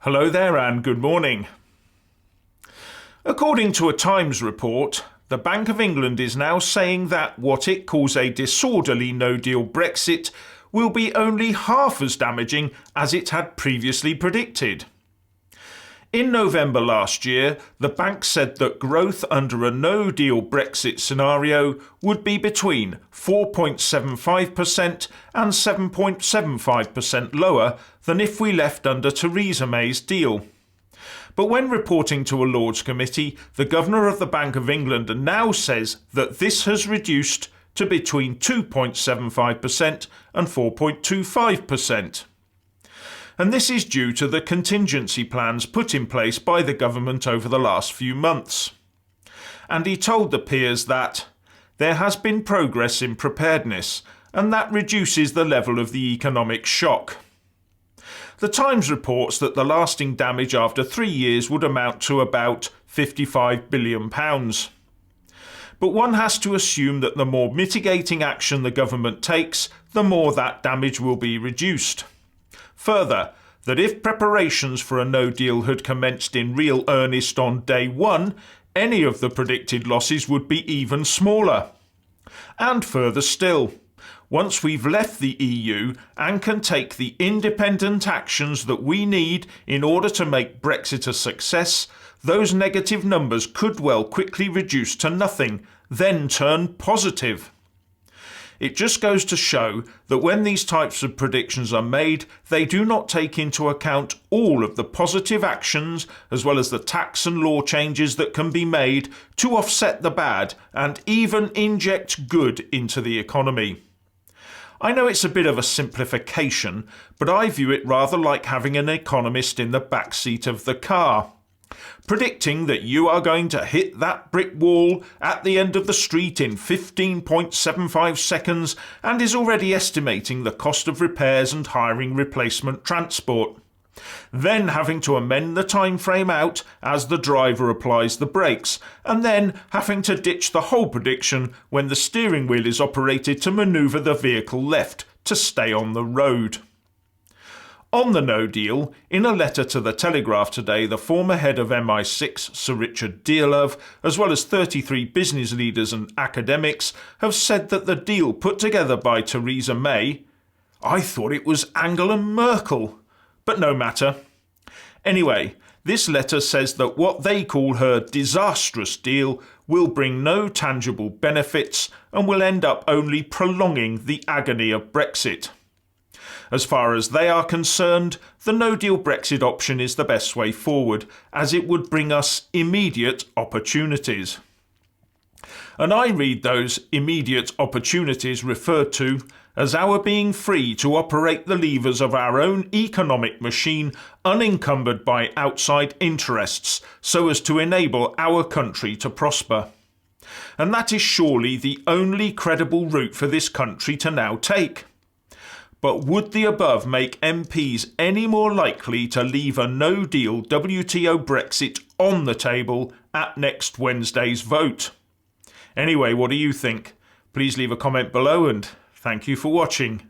Hello there and good morning. According to a Times report, the Bank of England is now saying that what it calls a disorderly no-deal Brexit will be only half as damaging as it had previously predicted. In November last year, the bank said that growth under a no-deal Brexit scenario would be between 4.75% and 7.75% lower than if we left under Theresa May's deal. But when reporting to a Lords committee, the Governor of the Bank of England now says that this has reduced to between 2.75% and 4.25%. And this is due to the contingency plans put in place by the government over the last few months. And he told the peers that there has been progress in preparedness, and that reduces the level of the economic shock. The Times reports that the lasting damage after 3 years would amount to about £55 billion. But one has to assume that the more mitigating action the government takes, the more that damage will be reduced. Further, that if preparations for a no-deal had commenced in real earnest on day one, any of the predicted losses would be even smaller. And further still, once we've left the EU and can take the independent actions that we need in order to make Brexit a success, those negative numbers could well quickly reduce to nothing, then turn positive. It just goes to show that when these types of predictions are made, they do not take into account all of the positive actions as well as the tax and law changes that can be made to offset the bad and even inject good into the economy. I know it's a bit of a simplification, but I view it rather like having an economist in the back seat of the car, predicting that you are going to hit that brick wall at the end of the street in 15.75 seconds and is already estimating the cost of repairs and hiring replacement transport. Then having to amend the time frame out as the driver applies the brakes, and then having to ditch the whole prediction when the steering wheel is operated to manoeuvre the vehicle left to stay on the road. On the no deal, in a letter to the Telegraph today, the former head of MI6, Sir Richard Dearlove, as well as 33 business leaders and academics, have said that the deal put together by Theresa May, I thought it was Angela Merkel, but no matter. Anyway, this letter says that what they call her disastrous deal will bring no tangible benefits and will end up only prolonging the agony of Brexit. As far as they are concerned, the no-deal Brexit option is the best way forward, as it would bring us immediate opportunities. And I read those immediate opportunities referred to as our being free to operate the levers of our own economic machine unencumbered by outside interests, so as to enable our country to prosper. And that is surely the only credible route for this country to now take. But would the above make MPs any more likely to leave a no-deal WTO Brexit on the table at next Wednesday's vote? Anyway, what do you think? Please leave a comment below and thank you for watching.